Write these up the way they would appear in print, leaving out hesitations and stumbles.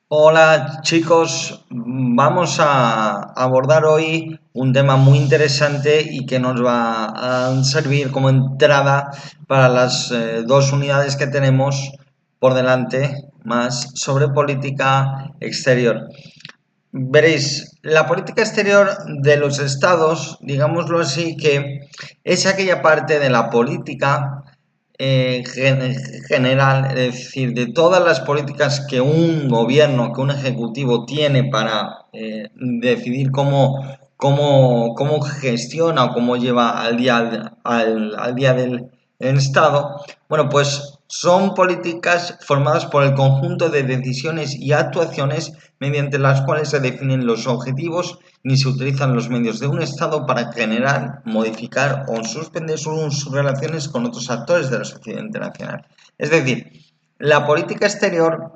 Hola chicos, vamos a abordar hoy un tema muy interesante y que nos va a servir como entrada para las dos unidades que tenemos por delante, más sobre política exterior. Veréis, la política exterior de los estados, digámoslo así, que es aquella parte de la política general, es decir, de todas las políticas que un gobierno, que un ejecutivo tiene para decidir cómo gestiona o cómo lleva al día del Estado. Bueno, pues son políticas formadas por el conjunto de decisiones y actuaciones mediante las cuales se definen los objetivos ni se utilizan los medios de un Estado para generar, modificar o suspender sus relaciones con otros actores de la sociedad internacional. Es decir, la política exterior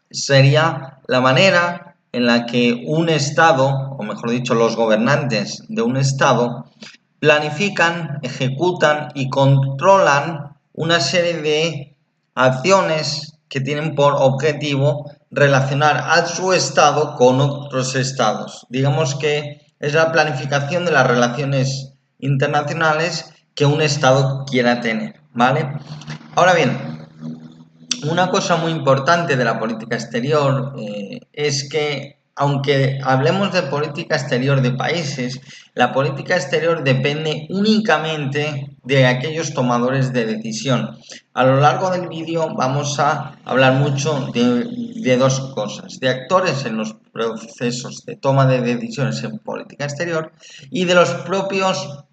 sería la manera en la que un Estado, o mejor dicho, los gobernantes de un Estado, planifican, ejecutan y controlan una serie de acciones que tienen por objetivo relacionar a su estado con otros estados. Digamos que es la planificación de las relaciones internacionales que un estado quiera tener, ¿vale? Ahora bien, una cosa muy importante de la política exterior es que, aunque hablemos de política exterior de países, la política exterior depende únicamente de aquellos tomadores de decisión. A lo largo del vídeo vamos a hablar mucho de dos cosas, de actores en los procesos de toma de decisiones en política exterior y de los propios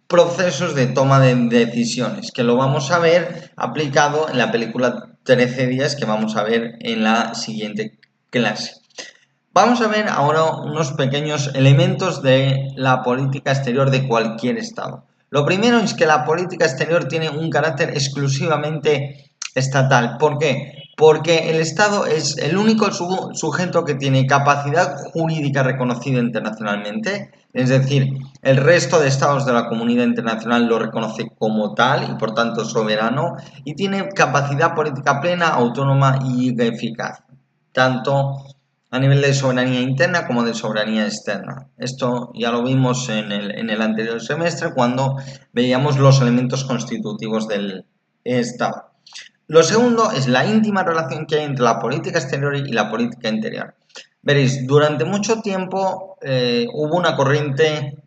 procesos de toma de decisiones, que lo vamos a ver aplicado en la película 13 días que vamos a ver en la siguiente clase. Vamos a ver ahora unos pequeños elementos de la política exterior de cualquier estado. Lo primero es que la política exterior tiene un carácter exclusivamente estatal. ¿Por qué? Porque el Estado es el único sujeto que tiene capacidad jurídica reconocida internacionalmente, es decir, el resto de estados de la comunidad internacional lo reconoce como tal y por tanto soberano, y tiene capacidad política plena, autónoma y eficaz, tanto a nivel de soberanía interna como de soberanía externa. Esto ya lo vimos en el anterior semestre cuando veíamos los elementos constitutivos del Estado. Lo segundo es la íntima relación que hay entre la política exterior y la política interior. Veréis, durante mucho tiempo hubo una corriente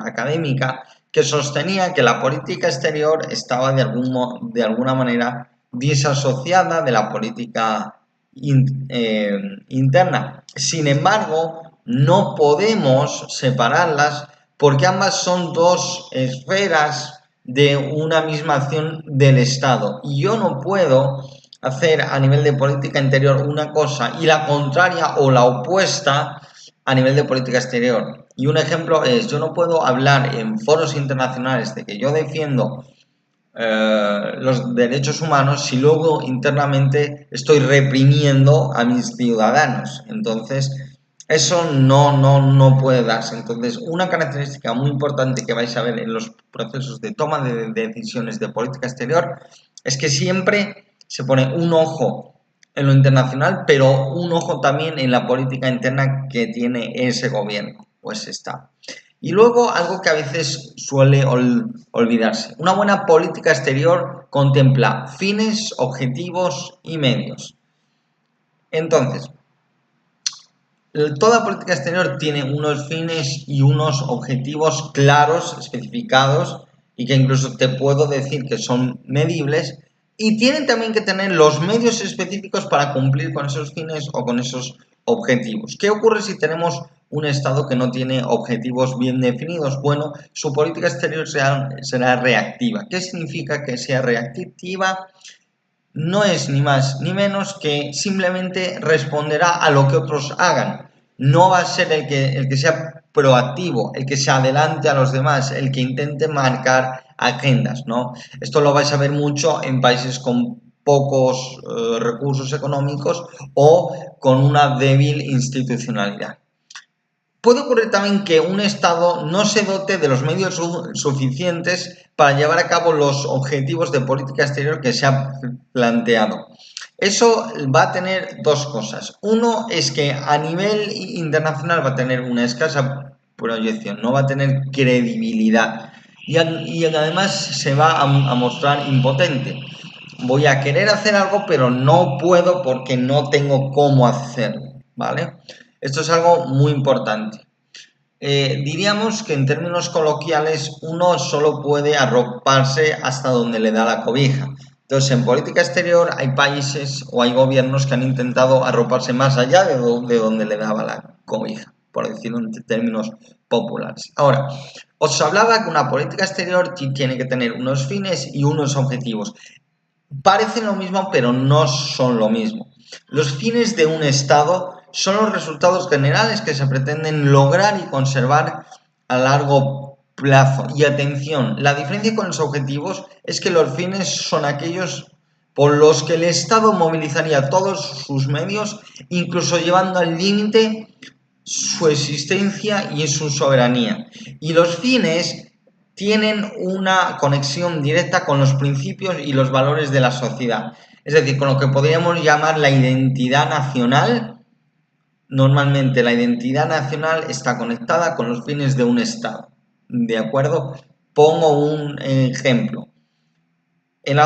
académica que sostenía que la política exterior estaba de alguna manera disasociada de la política interna. Sin embargo, no podemos separarlas porque ambas son dos esferas de una misma acción del Estado. Y yo no puedo hacer a nivel de política interior una cosa y la contraria o la opuesta a nivel de política exterior. Y un ejemplo es, yo no puedo hablar en foros internacionales de que yo defiendo los derechos humanos si luego internamente estoy reprimiendo a mis ciudadanos. Entonces, eso no puede darse. Entonces, una característica muy importante que vais a ver en los procesos de toma de decisiones de política exterior es que siempre se pone un ojo en lo internacional, pero un ojo también en la política interna que tiene ese gobierno o ese Estado. Y luego algo que a veces suele olvidarse. Una buena política exterior contempla fines, objetivos y medios. Entonces, toda política exterior tiene unos fines y unos objetivos claros, especificados, y que incluso te puedo decir que son medibles, y tienen también que tener los medios específicos para cumplir con esos fines o con esos objetivos. ¿Qué ocurre si tenemos un Estado que no tiene objetivos bien definidos? Bueno, su política exterior será reactiva. ¿Qué significa que sea reactiva? No es ni más ni menos que simplemente responderá a lo que otros hagan. No va a ser el que sea proactivo, el que se adelante a los demás, el que intente marcar agendas, ¿no? Esto lo vais a ver mucho en países con pocos recursos económicos o con una débil institucionalidad. Puede ocurrir también que un Estado no se dote de los medios suficientes para llevar a cabo los objetivos de política exterior que se ha planteado. Eso va a tener dos cosas. Uno es que a nivel internacional va a tener una escasa proyección, no va a tener credibilidad y además se va a mostrar impotente. Voy a querer hacer algo, pero no puedo porque no tengo cómo hacerlo, ¿vale? Esto es algo muy importante. Diríamos que en términos coloquiales uno solo puede arroparse hasta donde le da la cobija. Entonces, en política exterior hay países o hay gobiernos que han intentado arroparse más allá de donde le daba la cobija, por decirlo en términos populares. Ahora, os hablaba que una política exterior tiene que tener unos fines y unos objetivos. Parecen lo mismo, pero no son lo mismo. Los fines de un Estado son los resultados generales que se pretenden lograr y conservar a largo plazo. Y atención, la diferencia con los objetivos es que los fines son aquellos por los que el Estado movilizaría todos sus medios, incluso llevando al límite su existencia y su soberanía. Y los fines tienen una conexión directa con los principios y los valores de la sociedad. Es decir, con lo que podríamos llamar la identidad nacional. Normalmente la identidad nacional está conectada con los fines de un Estado. ¿De acuerdo? Pongo un ejemplo. En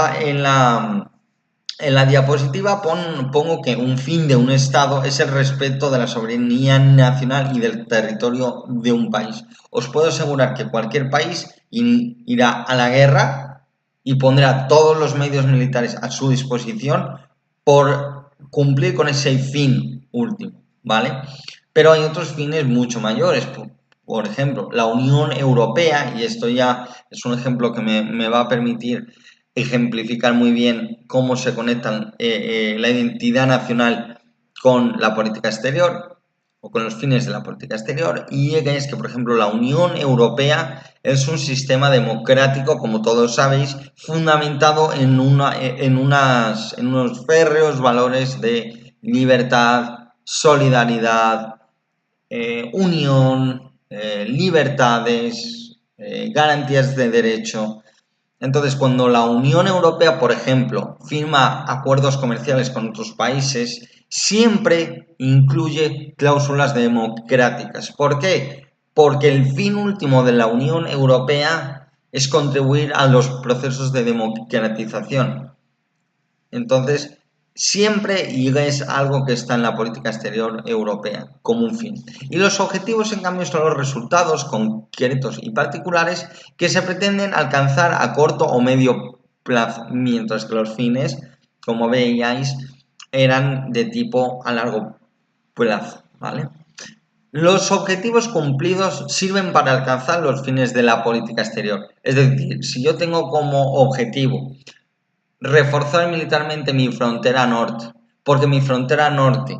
la diapositiva pongo que un fin de un Estado es el respeto de la soberanía nacional y del territorio de un país. Os puedo asegurar que cualquier país irá a la guerra y pondrá todos los medios militares a su disposición por cumplir con ese fin último, ¿vale? Pero hay otros fines mucho mayores. Por ejemplo, la Unión Europea, y esto ya es un ejemplo que me va a permitir ejemplificar muy bien cómo se conectan la identidad nacional con la política exterior o con los fines de la política exterior, y es que, por ejemplo, la Unión Europea es un sistema democrático, como todos sabéis, fundamentado en unos férreos valores de libertad, solidaridad, unión, libertades, garantías de derecho. Entonces, cuando la Unión Europea, por ejemplo, firma acuerdos comerciales con otros países, siempre incluye cláusulas democráticas. ¿Por qué? Porque el fin último de la Unión Europea es contribuir a los procesos de democratización. Entonces, siempre, y es algo que está en la política exterior europea como un fin. Y los objetivos, en cambio, son los resultados concretos y particulares que se pretenden alcanzar a corto o medio plazo, mientras que los fines, como veíais, eran de tipo a largo plazo, ¿vale? Los objetivos cumplidos sirven para alcanzar los fines de la política exterior. Es decir, si yo tengo como objetivo reforzar militarmente mi frontera norte, porque mi frontera norte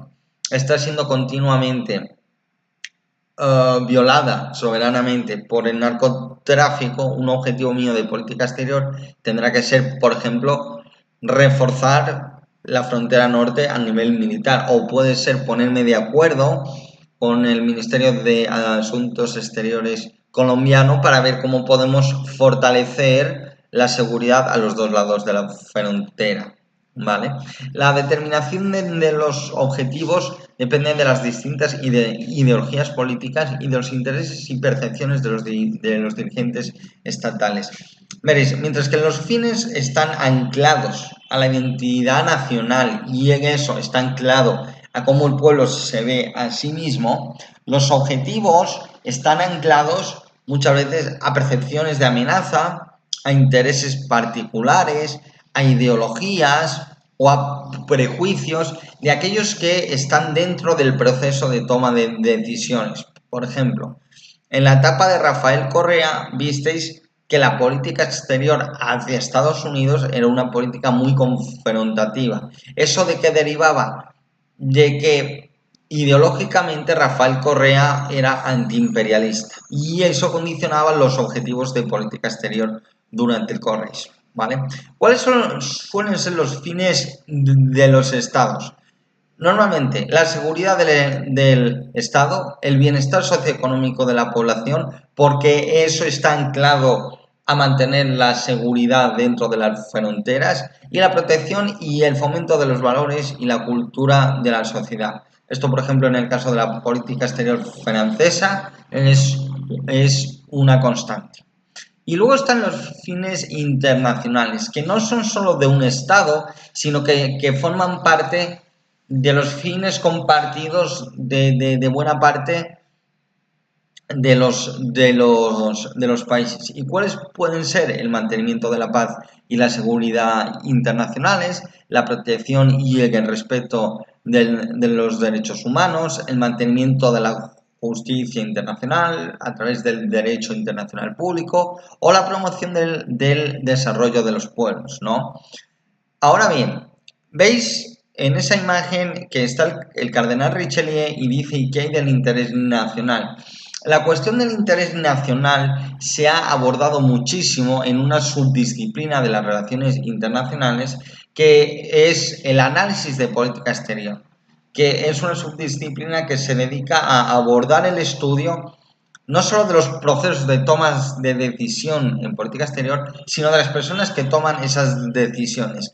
está siendo continuamente violada soberanamente por el narcotráfico, un objetivo mío de política exterior tendrá que ser, por ejemplo, reforzar la frontera norte a nivel militar, o puede ser ponerme de acuerdo con el Ministerio de Asuntos Exteriores colombiano para ver cómo podemos fortalecer la seguridad a los dos lados de la frontera, ¿vale? La determinación de los objetivos depende de las distintas ideologías políticas y de los intereses y percepciones de los dirigentes estatales. Veréis, mientras que los fines están anclados a la identidad nacional y en eso está anclado a cómo el pueblo se ve a sí mismo, los objetivos están anclados muchas veces a percepciones de amenaza, a intereses particulares, a ideologías o a prejuicios de aquellos que están dentro del proceso de toma de decisiones. Por ejemplo, en la etapa de Rafael Correa visteis que la política exterior hacia Estados Unidos era una política muy confrontativa. ¿Eso de qué derivaba? De que ideológicamente Rafael Correa era antiimperialista y eso condicionaba los objetivos de política exterior durante el correísmo, ¿vale? ¿Cuáles suelen ser los fines de los estados? Normalmente, la seguridad del Estado, el bienestar socioeconómico de la población, porque eso está anclado a mantener la seguridad dentro de las fronteras y la protección y el fomento de los valores y la cultura de la sociedad. Esto, por ejemplo, en el caso de la política exterior francesa, es una constante. Y luego están los fines internacionales, que no son solo de un Estado, sino que forman parte de los fines compartidos de buena parte de los países. ¿Y cuáles pueden ser? El mantenimiento de la paz y la seguridad internacionales, la protección y el respeto de los derechos humanos, el mantenimiento de la justicia internacional a través del derecho internacional público o la promoción del desarrollo de los pueblos, ¿no? Ahora bien, ¿veis en esa imagen que está el cardenal Richelieu y dice ¿y qué hay del interés nacional? La cuestión del interés nacional se ha abordado muchísimo en una subdisciplina de las relaciones internacionales que es el análisis de política exterior, que es una subdisciplina que se dedica a abordar el estudio no solo de los procesos de tomas de decisión en política exterior, sino de las personas que toman esas decisiones.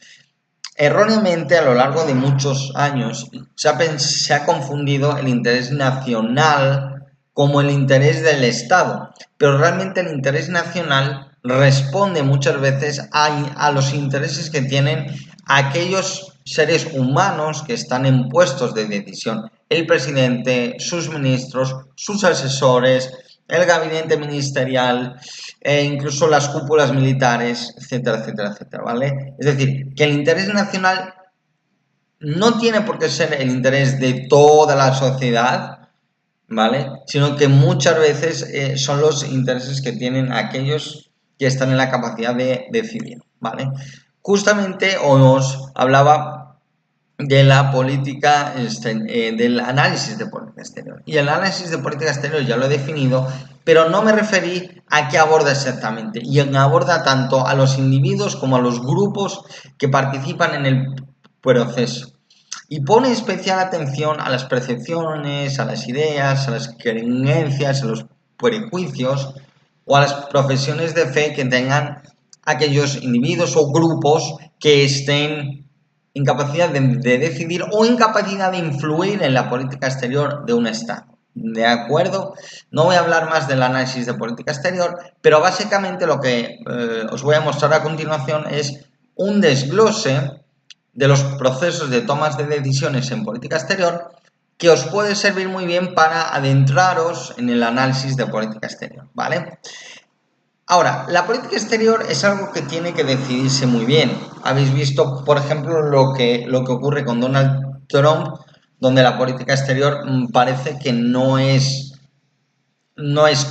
Erróneamente, a lo largo de muchos años, se ha confundido el interés nacional como el interés del Estado, pero realmente el interés nacional responde muchas veces a los intereses que tienen aquellos seres humanos que están en puestos de decisión, el presidente, sus ministros, sus asesores, el gabinete ministerial, incluso las cúpulas militares, etcétera, etcétera, etcétera, ¿vale? Es decir, que el interés nacional no tiene por qué ser el interés de toda la sociedad, ¿vale? Sino que muchas veces son los intereses que tienen aquellos que están en la capacidad de decidir, ¿vale? Justamente os hablaba de la política, del análisis de política exterior. Y el análisis de política exterior ya lo he definido, pero no me referí a qué aborda exactamente. Y aborda tanto a los individuos como a los grupos que participan en el proceso. Y pone especial atención a las percepciones, a las ideas, a las creencias, a los prejuicios o a las profesiones de fe que tengan aquellos individuos o grupos que estén incapacidad de decidir o incapacidad de influir en la política exterior de un Estado. ¿De acuerdo? No voy a hablar más del análisis de política exterior, pero básicamente lo que os voy a mostrar a continuación es un desglose de los procesos de tomas de decisiones en política exterior que os puede servir muy bien para adentraros en el análisis de política exterior, ¿vale? Ahora, la política exterior es algo que tiene que decidirse muy bien. Habéis visto, por ejemplo, lo que ocurre con Donald Trump, donde la política exterior parece que no es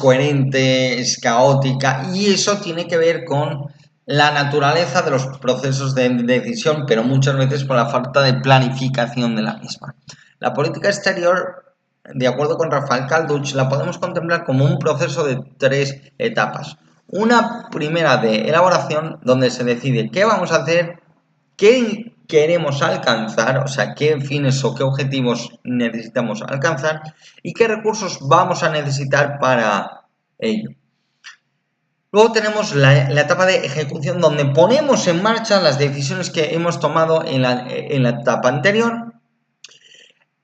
coherente, es caótica, y eso tiene que ver con la naturaleza de los procesos de decisión, pero muchas veces por la falta de planificación de la misma. La política exterior, de acuerdo con Rafael Calduch, la podemos contemplar como un proceso de 3 etapas. Una primera de elaboración, donde se decide qué vamos a hacer, qué queremos alcanzar, o sea, qué fines o qué objetivos necesitamos alcanzar y qué recursos vamos a necesitar para ello. Luego tenemos la etapa de ejecución, donde ponemos en marcha las decisiones que hemos tomado en la etapa anterior.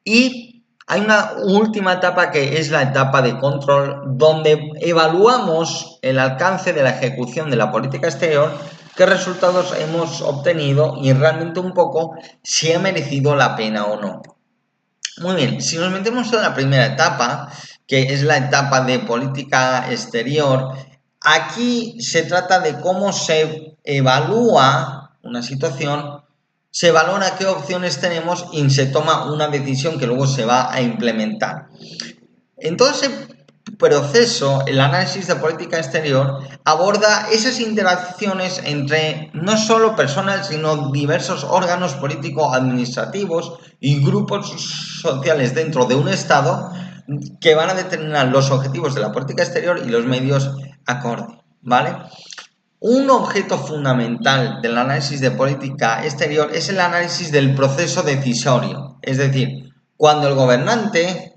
Y hay una última etapa que es la etapa de control, donde evaluamos el alcance de la ejecución de la política exterior, qué resultados hemos obtenido y realmente un poco si ha merecido la pena o no. Muy bien, si nos metemos en la primera etapa, que es la etapa de política exterior, aquí se trata de cómo se evalúa una situación, se valora qué opciones tenemos y se toma una decisión que luego se va a implementar. En todo ese proceso, el análisis de política exterior aborda esas interacciones entre no solo personas, sino diversos órganos políticos, administrativos y grupos sociales dentro de un Estado que van a determinar los objetivos de la política exterior y los medios acorde, ¿vale? Un objeto fundamental del análisis de política exterior es el análisis del proceso decisorio, es decir, cuando el gobernante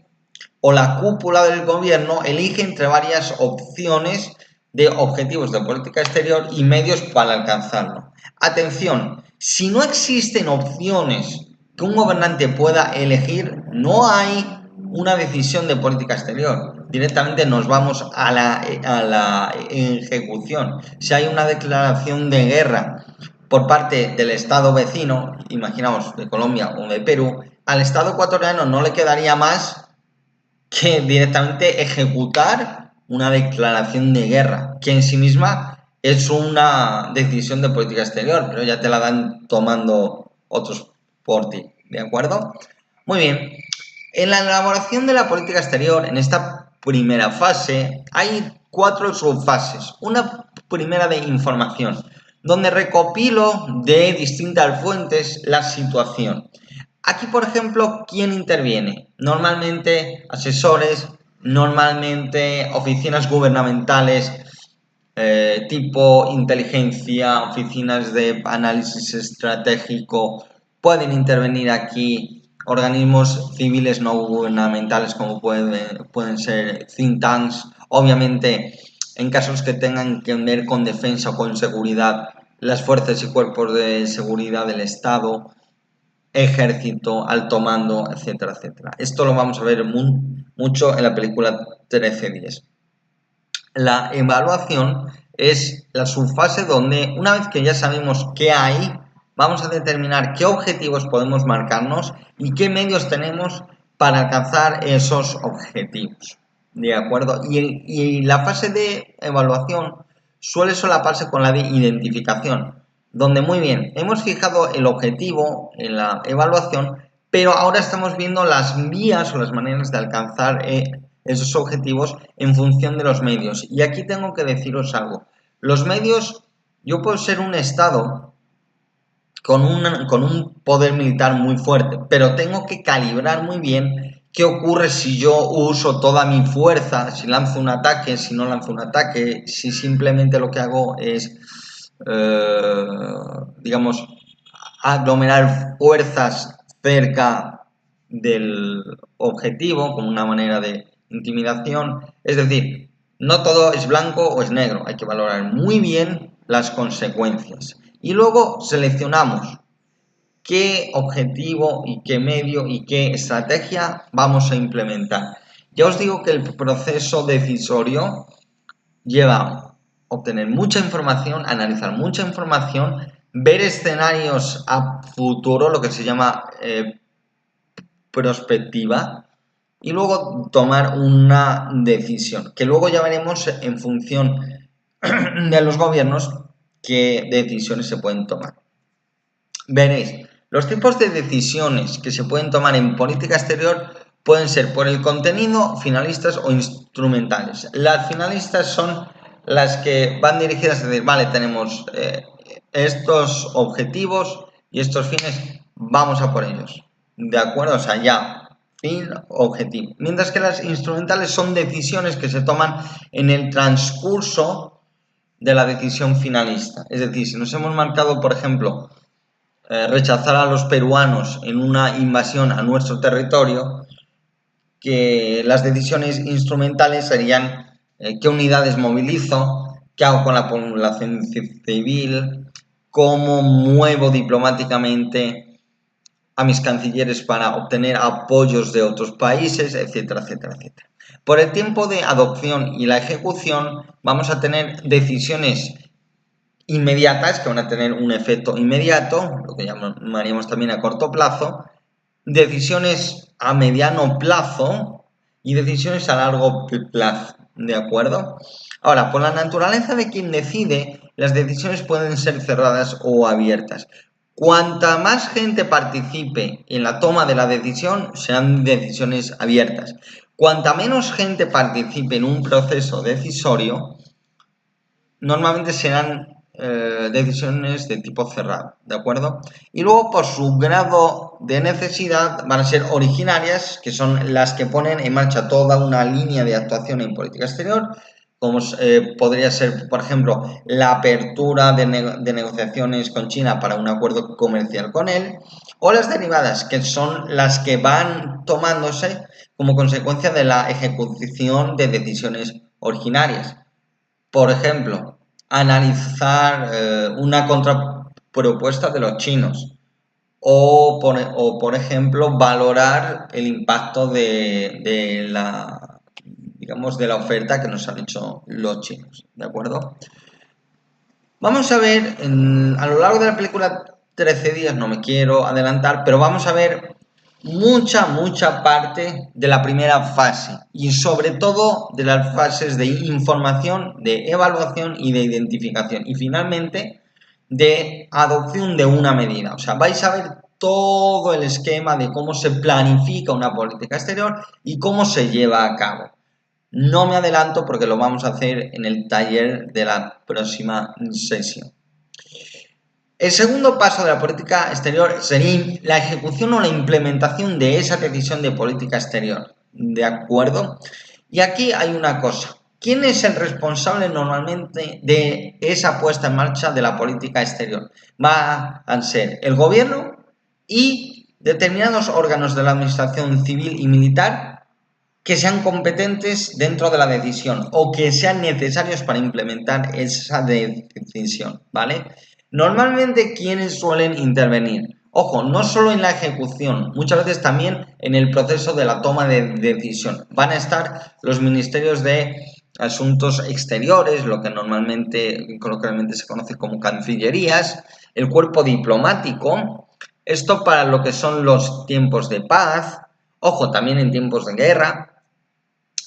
o la cúpula del gobierno elige entre varias opciones de objetivos de política exterior y medios para alcanzarlo. Atención, si no existen opciones que un gobernante pueda elegir, no hay una decisión de política exterior. Directamente nos vamos a la ejecución. Si hay una declaración de guerra por parte del Estado vecino, imaginamos de Colombia o de Perú, al Estado ecuatoriano no le quedaría más que directamente ejecutar una declaración de guerra, que en sí misma es una decisión de política exterior, pero ya te la dan tomando otros por ti, ¿de acuerdo? Muy bien, en la elaboración de la política exterior, en esta primera fase, hay 4 subfases. Una primera de información, donde recopilo de distintas fuentes la situación. Aquí, por ejemplo, ¿quién interviene? Normalmente asesores, normalmente oficinas gubernamentales, tipo inteligencia, oficinas de análisis estratégico, pueden intervenir aquí organismos civiles no gubernamentales como pueden ser think tanks, obviamente en casos que tengan que ver con defensa o con seguridad, las fuerzas y cuerpos de seguridad del Estado, ejército, alto mando, etcétera, etcétera. Esto lo vamos a ver mucho en la película 1310. La evaluación es la subfase donde, una vez que ya sabemos qué hay, vamos a determinar qué objetivos podemos marcarnos y qué medios tenemos para alcanzar esos objetivos. ¿De acuerdo? Y la fase de evaluación suele solaparse con la de identificación, donde muy bien, hemos fijado el objetivo en la evaluación, pero ahora estamos viendo las vías o las maneras de alcanzar esos objetivos en función de los medios. Y aquí tengo que deciros algo. Los medios, yo puedo ser un Estado con un poder militar muy fuerte, pero tengo que calibrar muy bien qué ocurre si yo uso toda mi fuerza, si lanzo un ataque, si no lanzo un ataque, si simplemente lo que hago es, digamos, aglomerar fuerzas cerca del objetivo como una manera de intimidación. Es decir, no todo es blanco o es negro, hay que valorar muy bien las consecuencias. Y luego seleccionamos qué objetivo y qué medio y qué estrategia vamos a implementar. Ya os digo que el proceso decisorio lleva obtener mucha información, analizar mucha información, ver escenarios a futuro, lo que se llama prospectiva, y luego tomar una decisión, que luego ya veremos en función de los gobiernos qué decisiones se pueden tomar. Veréis, los tipos de decisiones que se pueden tomar en política exterior pueden ser por el contenido, finalistas o instrumentales. Las finalistas son las que van dirigidas a decir, vale, tenemos estos objetivos y estos fines, vamos a por ellos. ¿De acuerdo? O sea, ya, fin, objetivo. Mientras que las instrumentales son decisiones que se toman en el transcurso de la decisión finalista. Es decir, si nos hemos marcado, por ejemplo, rechazar a los peruanos en una invasión a nuestro territorio, que las decisiones instrumentales serían qué unidades movilizo, qué hago con la población civil, cómo muevo diplomáticamente a mis cancilleres para obtener apoyos de otros países, etcétera, etcétera, etcétera. Por el tiempo de adopción y la ejecución vamos a tener decisiones inmediatas que van a tener un efecto inmediato, lo que llamaríamos también a corto plazo, decisiones a mediano plazo y decisiones a largo plazo, ¿de acuerdo? Ahora, por la naturaleza de quien decide, las decisiones pueden ser cerradas o abiertas. Cuanta más gente participe en la toma de la decisión, serán decisiones abiertas. Cuanta menos gente participe en un proceso decisorio, normalmente serán decisiones de tipo cerrado, ¿de acuerdo? Y luego por su grado de necesidad van a ser originarias, que son las que ponen en marcha toda una línea de actuación en política exterior, como podría ser, por ejemplo, la apertura de negociaciones con China para un acuerdo comercial con él, o las derivadas, que son las que van tomándose como consecuencia de la ejecución de decisiones originarias. Por ejemplo, analizar una contrapropuesta de los chinos por ejemplo, valorar el impacto digamos, de la oferta que nos han hecho los chinos, ¿de acuerdo? Vamos a ver, a lo largo de la película 13 días, no me quiero adelantar, pero vamos a ver mucha parte de la primera fase y sobre todo de las fases de información, de evaluación y de identificación y finalmente de adopción de una medida. O sea, vais a ver todo el esquema de cómo se planifica una política exterior y cómo se lleva a cabo. No me adelanto porque lo vamos a hacer en el taller de la próxima sesión. El segundo paso de la política exterior sería la ejecución o la implementación de esa decisión de política exterior. ¿De acuerdo? Y aquí hay una cosa. ¿Quién es el responsable normalmente de esa puesta en marcha de la política exterior? Va a ser el gobierno y determinados órganos de la administración civil y militar que sean competentes dentro de la decisión o que sean necesarios para implementar esa decisión, ¿vale? Normalmente, ¿quiénes suelen intervenir? Ojo, no solo en la ejecución, muchas veces también en el proceso de la toma de decisión. Van a estar los ministerios de Asuntos Exteriores, lo que coloquialmente se conoce como cancillerías, el cuerpo diplomático, esto para lo que son los tiempos de paz, ojo, también en tiempos de guerra,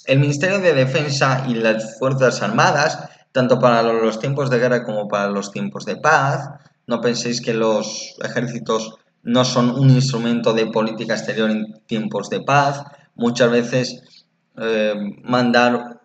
el Ministerio de Defensa y las Fuerzas Armadas, tanto para los tiempos de guerra como para los tiempos de paz. No penséis que los ejércitos no son un instrumento de política exterior en tiempos de paz. Muchas veces mandar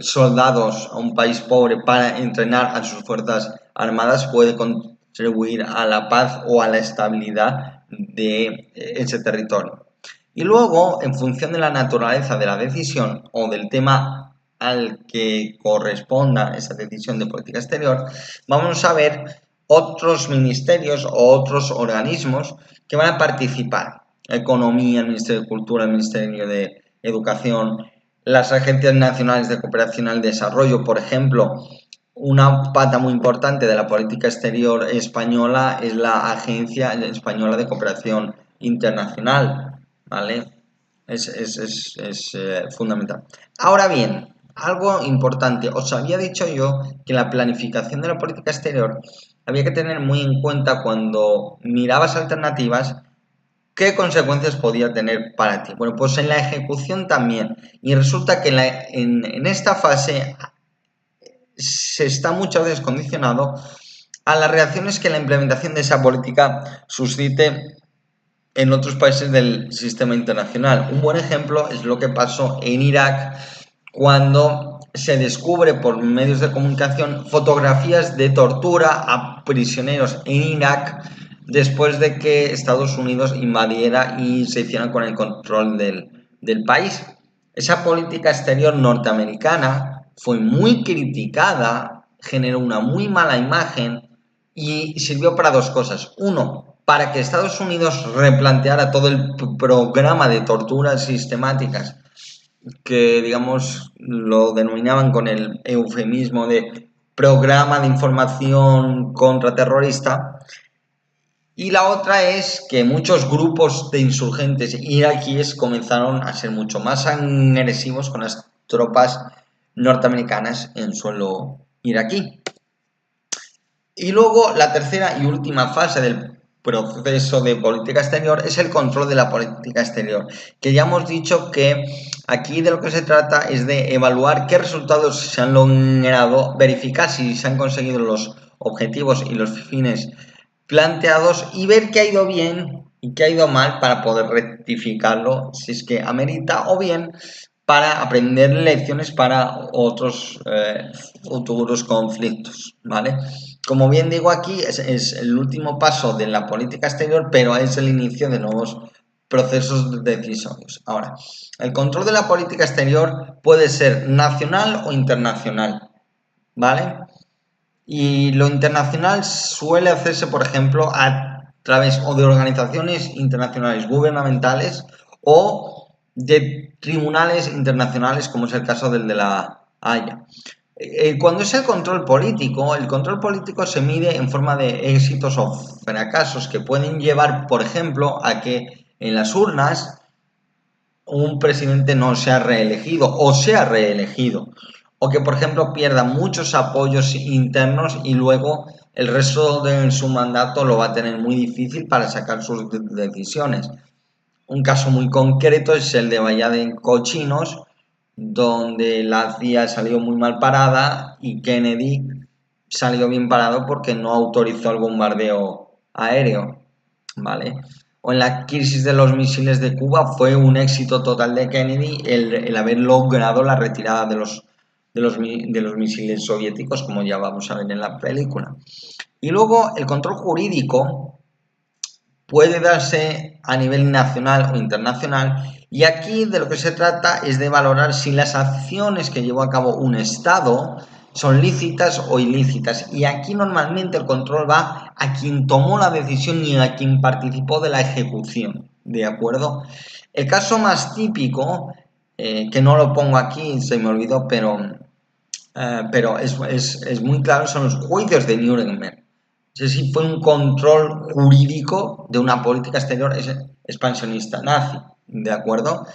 soldados a un país pobre para entrenar a sus fuerzas armadas puede contribuir a la paz o a la estabilidad de ese territorio. Y luego, en función de la naturaleza de la decisión o del tema al que corresponda esa decisión de política exterior, vamos a ver otros ministerios o otros organismos que van a participar. Economía, el Ministerio de Cultura, el Ministerio de Educación, las agencias nacionales de cooperación al desarrollo, por ejemplo. Una pata muy importante de la política exterior española es la Agencia Española de Cooperación Internacional, ¿vale? Es fundamental. Ahora bien, algo importante, os había dicho yo que la planificación de la política exterior había que tener muy en cuenta cuando mirabas alternativas qué consecuencias podía tener para ti. Bueno, pues en la ejecución también. Y resulta que en esta fase se está muchas veces condicionado a las reacciones que la implementación de esa política suscite en otros países del sistema internacional. Un buen ejemplo es lo que pasó en Irak cuando se descubre por medios de comunicación fotografías de tortura a prisioneros en Irak después de que Estados Unidos invadiera y se hiciera con el control del país. Esa política exterior norteamericana fue muy criticada, generó una muy mala imagen y sirvió para dos cosas. Uno, para que Estados Unidos replanteara todo el programa de torturas sistemáticas que, digamos, lo denominaban con el eufemismo de programa de información contraterrorista. Y la otra es que muchos grupos de insurgentes iraquíes comenzaron a ser mucho más agresivos con las tropas norteamericanas en suelo iraquí. Y luego la tercera y última fase del proceso de política exterior es el control de la política exterior, que ya hemos dicho que aquí de lo que se trata es de evaluar qué resultados se han logrado, verificar si se han conseguido los objetivos y los fines planteados y ver qué ha ido bien y qué ha ido mal para poder rectificarlo si es que amerita, o bien para aprender lecciones para otros futuros conflictos, ¿vale? Como bien digo aquí, es el último paso de la política exterior, pero es el inicio de nuevos procesos decisorios. Ahora, el control de la política exterior puede ser nacional o internacional, ¿vale? Y lo internacional suele hacerse, por ejemplo, a través o de organizaciones internacionales gubernamentales o de tribunales internacionales, como es el caso del de la Haya. Cuando es el control político se mide en forma de éxitos o fracasos que pueden llevar, por ejemplo, a que en las urnas un presidente no sea reelegido o sea reelegido, o que por ejemplo pierda muchos apoyos internos y luego el resto de su mandato lo va a tener muy difícil para sacar sus decisiones. Un caso muy concreto es el de Bahía de Cochinos, donde la CIA salió muy mal parada y Kennedy salió bien parado porque no autorizó el bombardeo aéreo, ¿vale? O en la crisis de los misiles de Cuba fue un éxito total de Kennedy el haber logrado la retirada de los misiles soviéticos, como ya vamos a ver en la película. Y luego el control jurídico puede darse a nivel nacional o internacional, y aquí de lo que se trata es de valorar si las acciones que llevó a cabo un Estado son lícitas o ilícitas, y aquí normalmente el control va a quien tomó la decisión y a quien participó de la ejecución, ¿de acuerdo? El caso más típico, que no lo pongo aquí, se me olvidó, pero es muy claro, son los juicios de Nuremberg. Sí, sí, fue un control jurídico de una política exterior expansionista nazi, ¿de acuerdo?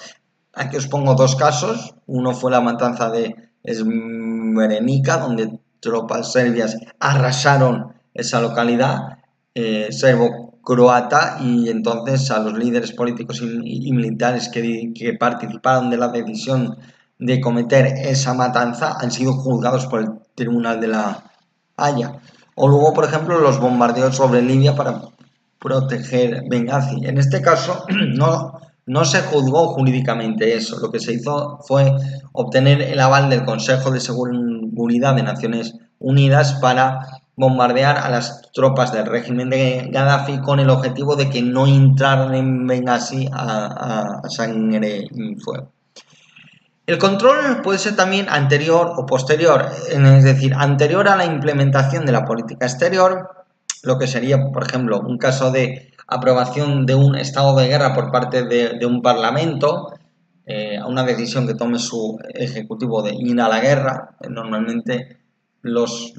Aquí os pongo dos casos. Uno fue la matanza de Srebrenica, donde tropas serbias arrasaron esa localidad serbo-croata, y entonces a los líderes políticos y militares que participaron de la decisión de cometer esa matanza han sido juzgados por el Tribunal de la Haya. O luego, por ejemplo, los bombardeos sobre Libia para proteger Benghazi. En este caso, no se juzgó jurídicamente eso. Lo que se hizo fue obtener el aval del Consejo de Seguridad de Naciones Unidas para bombardear a las tropas del régimen de Gaddafi con el objetivo de que no entraran en Benghazi a sangre y fuego. El control puede ser también anterior o posterior, es decir, anterior a la implementación de la política exterior, lo que sería, por ejemplo, un caso de aprobación de un estado de guerra por parte de un parlamento, a una decisión que tome su ejecutivo de ir a la guerra. Normalmente los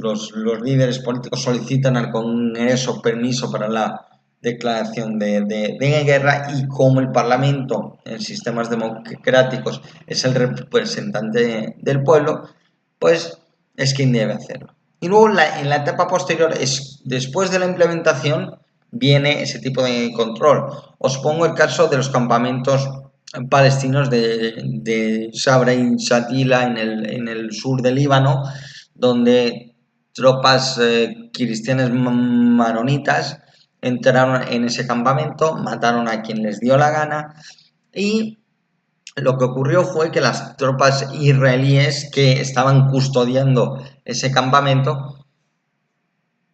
líderes políticos solicitan al Congreso permiso para la declaración de guerra, y como el Parlamento en sistemas democráticos es el representante del pueblo, pues es quien debe hacerlo. Y luego en la etapa posterior, es después de la implementación, viene ese tipo de control. Os pongo el caso de los campamentos palestinos de Sabra y Shatila en el sur del Líbano, donde tropas cristianas maronitas entraron en ese campamento, mataron a quien les dio la gana, y lo que ocurrió fue que las tropas israelíes que estaban custodiando ese campamento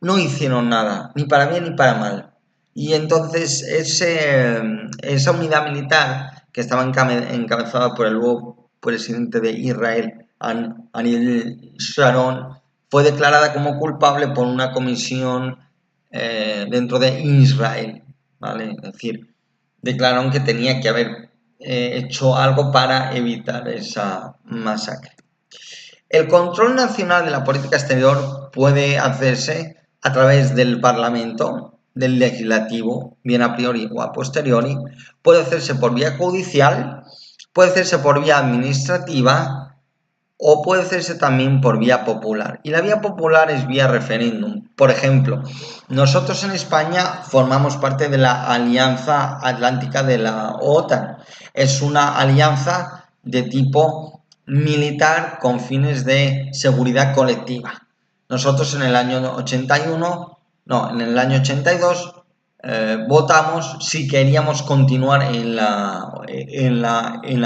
no hicieron nada, ni para bien ni para mal. Y entonces esa unidad militar que estaba encabezada por el nuevo presidente de Israel, Ariel Sharon, fue declarada como culpable por una comisión dentro de Israel, ¿vale? Es decir, declararon que tenía que haber hecho algo para evitar esa masacre. El control nacional de la política exterior puede hacerse a través del Parlamento, del Legislativo, bien a priori o a posteriori, puede hacerse por vía judicial, puede hacerse por vía administrativa, o puede hacerse también por vía popular. Y la vía popular es vía referéndum. Por ejemplo, nosotros en España formamos parte de la Alianza Atlántica de la OTAN. Es una alianza de tipo militar con fines de seguridad colectiva. Nosotros en el año 81, no, en el año 82 votamos si queríamos continuar en la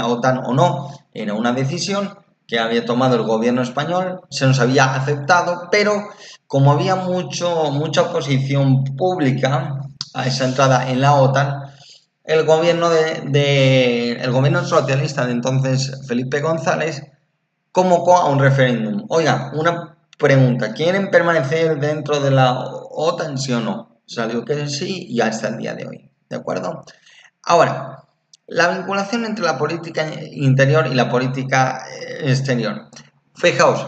OTAN o no. Era una decisión que había tomado el gobierno español, se nos había aceptado, pero como había mucha oposición pública a esa entrada en la OTAN, el gobierno el gobierno socialista de entonces, Felipe González, convocó a un referéndum. Oiga, una pregunta, ¿quieren permanecer dentro de la OTAN, sí o no? Salió que sí, y hasta el día de hoy, ¿de acuerdo? Ahora, la vinculación entre la política interior y la política exterior. Fijaos,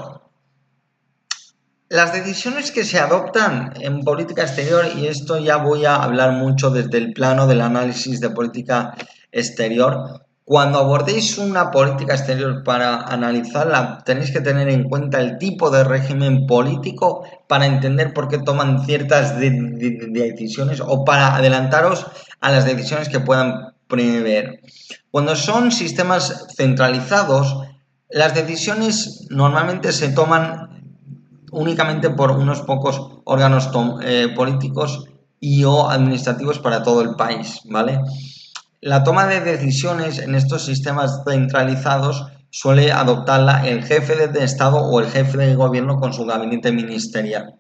Las decisiones que se adoptan en política exterior, y esto ya voy a hablar mucho desde el plano del análisis de política exterior, cuando abordéis una política exterior para analizarla, tenéis que tener en cuenta el tipo de régimen político para entender por qué toman ciertas decisiones o para adelantaros a las decisiones que puedan prever. Cuando son sistemas centralizados, las decisiones normalmente se toman únicamente por unos pocos órganos políticos y o administrativos para todo el país, ¿vale? La toma de decisiones en estos sistemas centralizados suele adoptarla el jefe de Estado o el jefe de gobierno con su gabinete ministerial,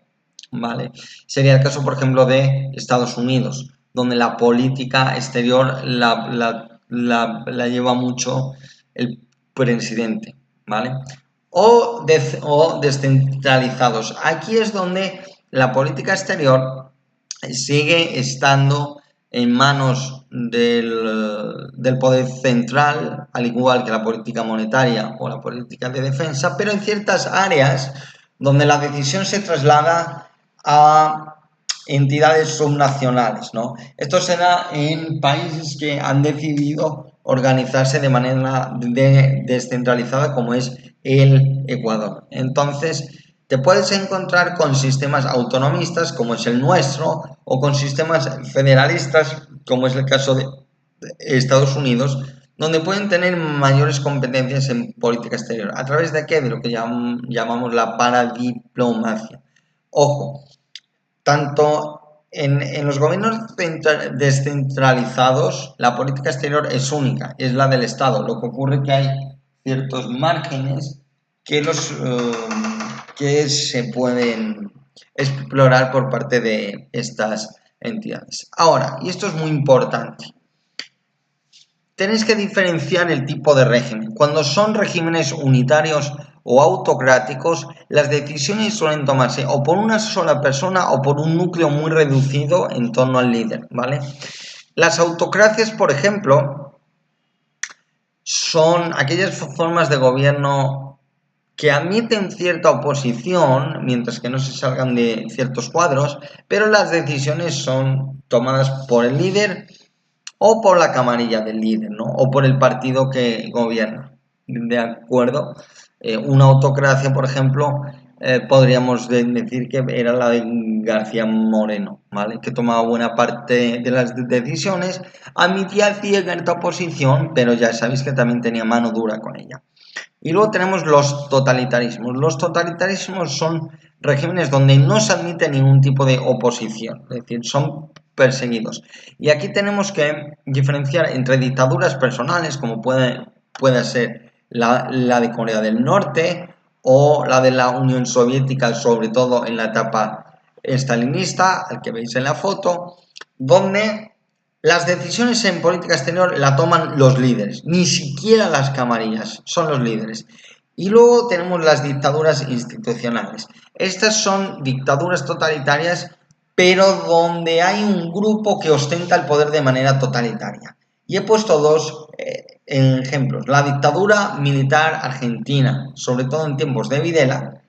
¿vale? Sería el caso, por ejemplo, de Estados Unidos, donde la política exterior la lleva mucho el presidente, ¿vale? O descentralizados. Aquí es donde la política exterior sigue estando en manos del poder central, al igual que la política monetaria o la política de defensa, pero en ciertas áreas donde la decisión se traslada a entidades subnacionales, ¿no? Esto se da en países que han decidido organizarse de manera descentralizada, como es el Ecuador. Entonces, te puedes encontrar con sistemas autonomistas, como es el nuestro, o con sistemas federalistas, como es el caso de Estados Unidos, donde pueden tener mayores competencias en política exterior. ¿A través de qué? De lo que llamamos la paradiplomacia. Ojo, tanto en los gobiernos descentralizados, la política exterior es única, es la del Estado. Lo que ocurre es que hay ciertos márgenes que se pueden explorar por parte de estas entidades. Ahora, y esto es muy importante, tenéis que diferenciar el tipo de régimen. Cuando son regímenes unitarios o autocráticos, las decisiones suelen tomarse o por una sola persona o por un núcleo muy reducido en torno al líder, ¿vale? Las autocracias, por ejemplo, son aquellas formas de gobierno que admiten cierta oposición, mientras que no se salgan de ciertos cuadros, pero las decisiones son tomadas por el líder o por la camarilla del líder, ¿no? O por el partido que gobierna, ¿de acuerdo? Una autocracia, por ejemplo, podríamos decir que era la de García Moreno, ¿vale? Que tomaba buena parte de las decisiones, admitía cierta oposición, pero ya sabéis que también tenía mano dura con ella. Y luego tenemos los totalitarismos. Los totalitarismos son regímenes donde no se admite ningún tipo de oposición, es decir, son perseguidos. Y aquí tenemos que diferenciar entre dictaduras personales, como puede ser la de Corea del Norte o la de la Unión Soviética, sobre todo en la etapa estalinista, al que veis en la foto, donde las decisiones en política exterior la toman los líderes, ni siquiera las camarillas, son los líderes. Y luego tenemos las dictaduras institucionales. Estas son dictaduras totalitarias, pero donde hay un grupo que ostenta el poder de manera totalitaria. Y he puesto dos ejemplos. La dictadura militar argentina, sobre todo en tiempos de Videla,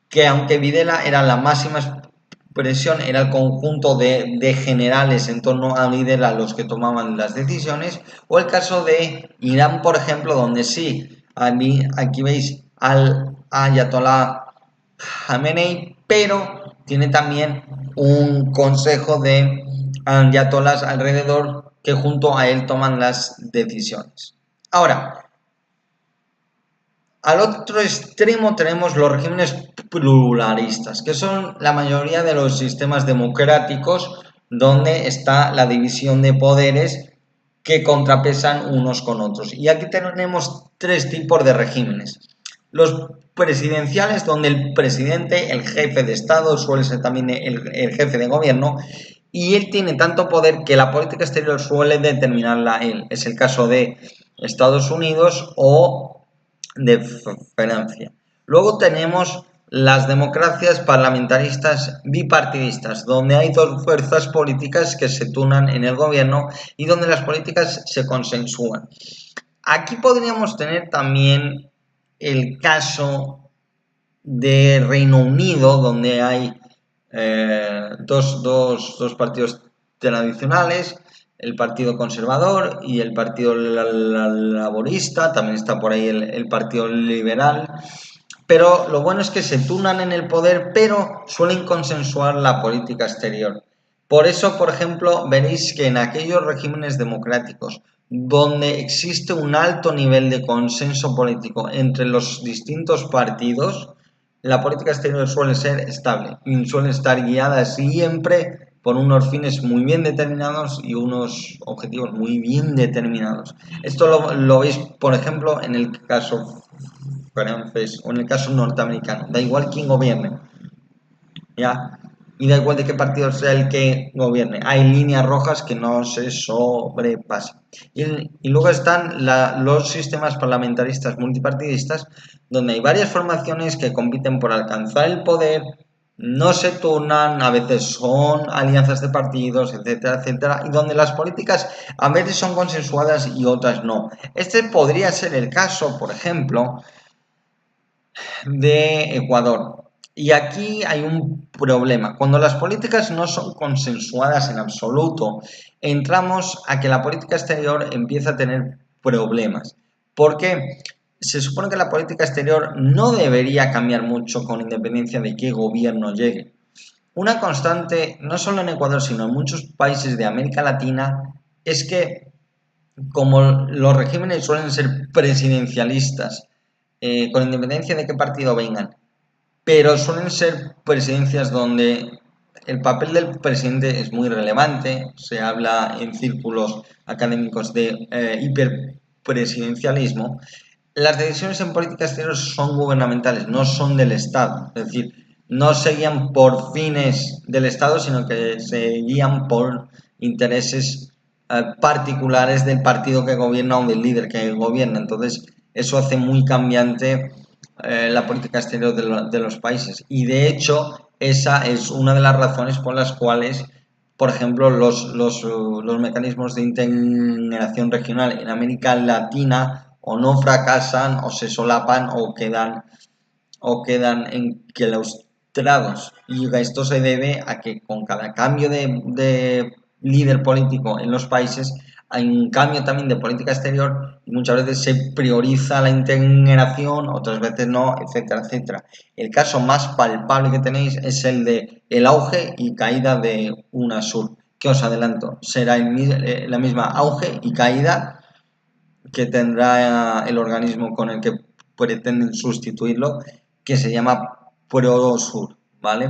que aunque Videla era la máxima expresión, era el conjunto de generales en torno a un líder a los que tomaban las decisiones, o el caso de Irán, por ejemplo, donde sí, aquí veis al Ayatollah Khamenei, pero tiene también un consejo de ayatollahs alrededor que junto a él toman las decisiones. Ahora, al otro extremo tenemos los regímenes pluralistas, que son la mayoría de los sistemas democráticos donde está la división de poderes que contrapesan unos con otros. Y aquí tenemos tres tipos de regímenes. Los presidenciales, donde el presidente, el jefe de Estado, suele ser también el jefe de gobierno, y él tiene tanto poder que la política exterior suele determinarla él. Es el caso de Estados Unidos o de Francia. Luego tenemos las democracias parlamentaristas bipartidistas, donde hay dos fuerzas políticas que se turnan en el gobierno y donde las políticas se consensúan. Aquí podríamos tener también el caso de Reino Unido, donde hay dos partidos tradicionales, el Partido Conservador y el Partido Laborista, también está por ahí el Partido Liberal, pero lo bueno es que se turnan en el poder, pero suelen consensuar la política exterior. Por eso, por ejemplo, veréis que en aquellos regímenes democráticos donde existe un alto nivel de consenso político entre los distintos partidos, la política exterior suele ser estable y suele estar guiada siempre por unos fines muy bien determinados y unos objetivos muy bien determinados. Esto lo veis, por ejemplo, en el caso francés o en el caso norteamericano. Da igual quién gobierne, ¿ya? Y da igual de qué partido sea el que gobierne. Hay líneas rojas que no se sobrepasan. Y luego están los sistemas parlamentaristas multipartidistas, donde hay varias formaciones que compiten por alcanzar el poder, no se turnan, a veces son alianzas de partidos, etcétera, etcétera, y donde las políticas a veces son consensuadas y otras no. Este podría ser el caso, por ejemplo, de Ecuador. Y aquí hay un problema. Cuando las políticas no son consensuadas en absoluto, entramos a que la política exterior empieza a tener problemas. Porque se supone que la política exterior no debería cambiar mucho con independencia de qué gobierno llegue. Una constante, no solo en Ecuador, sino en muchos países de América Latina, es que como los regímenes suelen ser presidencialistas, con independencia de qué partido vengan, pero suelen ser presidencias donde el papel del presidente es muy relevante, se habla en círculos académicos de hiperpresidencialismo. Las decisiones en política exterior son gubernamentales, no son del Estado, es decir, no se guían por fines del Estado, sino que se guían por intereses particulares del partido que gobierna o del líder que gobierna. Entonces, eso hace muy cambiante la política exterior de los países. Y de hecho, esa es una de las razones por las cuales, por ejemplo, los mecanismos de integración regional en América Latina o no fracasan o se solapan o quedan enclaustrados. Y esto se debe a que con cada cambio de líder político en los países hay un cambio también de política exterior y muchas veces se prioriza la integración, otras veces no, etcétera, etcétera. El caso más palpable que tenéis es el de el auge y caída de UNASUR, que os adelanto, será la misma auge y caída que tendrá el organismo con el que pretenden sustituirlo, que se llama Prosur, ¿vale?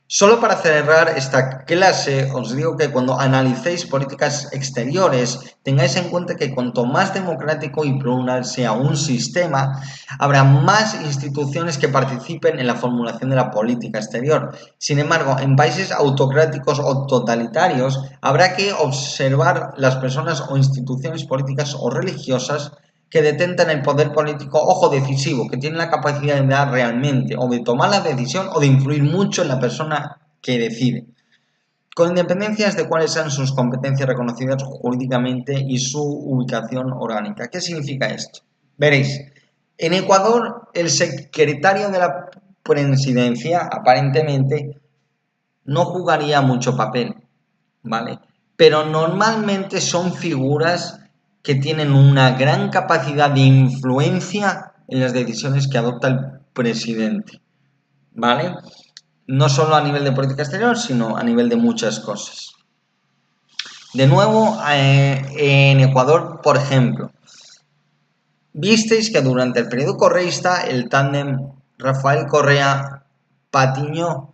Solo para cerrar esta clase, os digo que cuando analicéis políticas exteriores, tengáis en cuenta que cuanto más democrático y plural sea un sistema, habrá más instituciones que participen en la formulación de la política exterior. Sin embargo, en países autocráticos o totalitarios, habrá que observar las personas o instituciones políticas o religiosas que detentan el poder político, ojo, decisivo, que tienen la capacidad de dar realmente o de tomar la decisión o de influir mucho en la persona que decide, con independencias de cuáles sean sus competencias reconocidas jurídicamente y su ubicación orgánica. ¿Qué significa esto? Veréis, en Ecuador el secretario de la presidencia aparentemente no jugaría mucho papel, ¿vale? Pero normalmente son figuras que tienen una gran capacidad de influencia en las decisiones que adopta el presidente, ¿vale? No solo a nivel de política exterior, sino a nivel de muchas cosas. De nuevo, en Ecuador, por ejemplo, visteis que durante el periodo correísta el tándem Rafael Correa-Patiño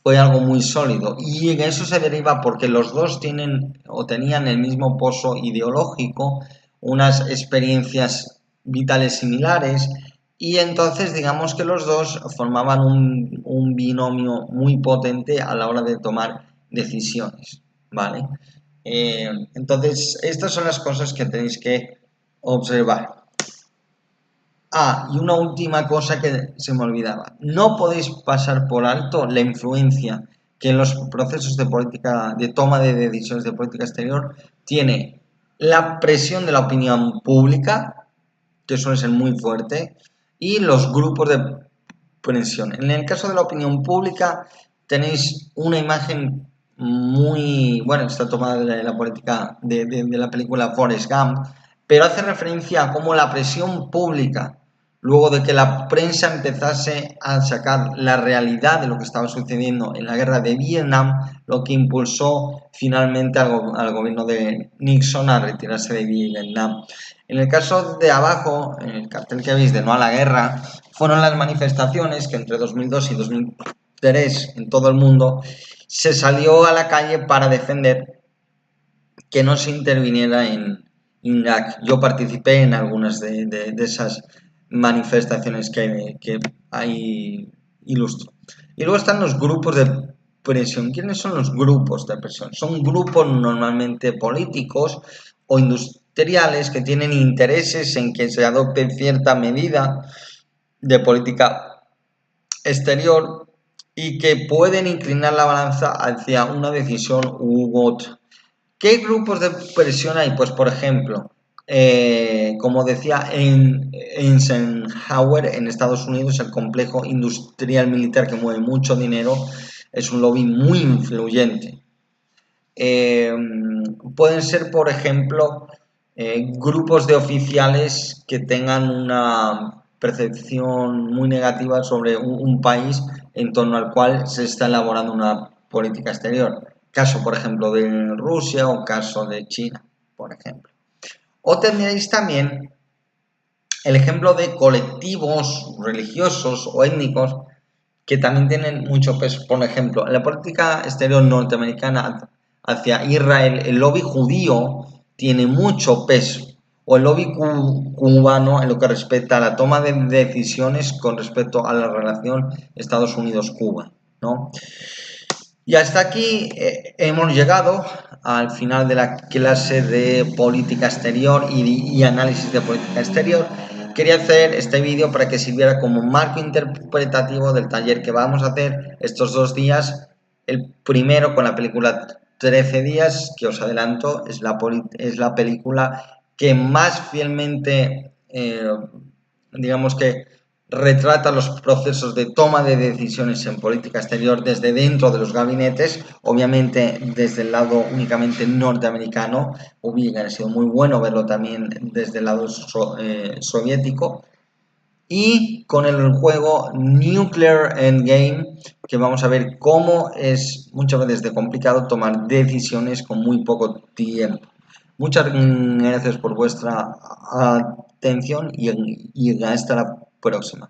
fue algo muy sólido, y en eso se deriva porque los dos tienen o tenían el mismo pozo ideológico, unas experiencias vitales similares, y entonces digamos que los dos formaban un binomio muy potente a la hora de tomar decisiones, ¿vale? Entonces estas son las cosas que tenéis que observar. Ah, y una última cosa que se me olvidaba. No podéis pasar por alto la influencia que en los procesos de política, de toma de decisiones de política exterior, tiene la presión de la opinión pública, que suele ser muy fuerte, y los grupos de presión. En el caso de la opinión pública tenéis una imagen muy, bueno, está tomada de la política de la película Forrest Gump, pero hace referencia a cómo la presión pública, luego de que la prensa empezase a sacar la realidad de lo que estaba sucediendo en la guerra de Vietnam, lo que impulsó finalmente al gobierno de Nixon a retirarse de Vietnam. En el caso de abajo, en el cartel que veis de No a la Guerra, fueron las manifestaciones que entre 2002 y 2003 en todo el mundo se salió a la calle para defender que no se interviniera en Irak. Yo participé en algunas de esas manifestaciones que ahí ilustro. Y luego están los grupos de presión. ¿Quiénes son los grupos de presión? Son grupos normalmente políticos o industriales que tienen intereses en que se adopte cierta medida de política exterior y que pueden inclinar la balanza hacia una decisión u otra. ¿Qué grupos de presión hay? Pues, por ejemplo, como decía Eisenhower, en Estados Unidos, el complejo industrial militar que mueve mucho dinero es un lobby muy influyente. Pueden ser, por ejemplo, grupos de oficiales que tengan una percepción muy negativa sobre un país en torno al cual se está elaborando una política exterior. Caso, por ejemplo, de Rusia o caso de China, por ejemplo. O tendréis también el ejemplo de colectivos religiosos o étnicos que también tienen mucho peso. Por ejemplo, en la política exterior norteamericana hacia Israel, el lobby judío tiene mucho peso, o el lobby cubano en lo que respecta a la toma de decisiones con respecto a la relación Estados Unidos-Cuba, ¿no? Y hasta aquí hemos llegado al final de la clase de política exterior y análisis de política exterior. Quería hacer este vídeo para que sirviera como marco interpretativo del taller que vamos a hacer estos 2 días. El primero con la película 13 días, que os adelanto, es la película que más fielmente, digamos que retrata los procesos de toma de decisiones en política exterior desde dentro de los gabinetes, obviamente desde el lado únicamente norteamericano. Hubiera sido muy bueno verlo también desde el lado soviético. Y con el juego Nuclear Endgame, que vamos a ver cómo es muchas veces de complicado tomar decisiones con muy poco tiempo. Muchas gracias por vuestra atención y hasta la próxima.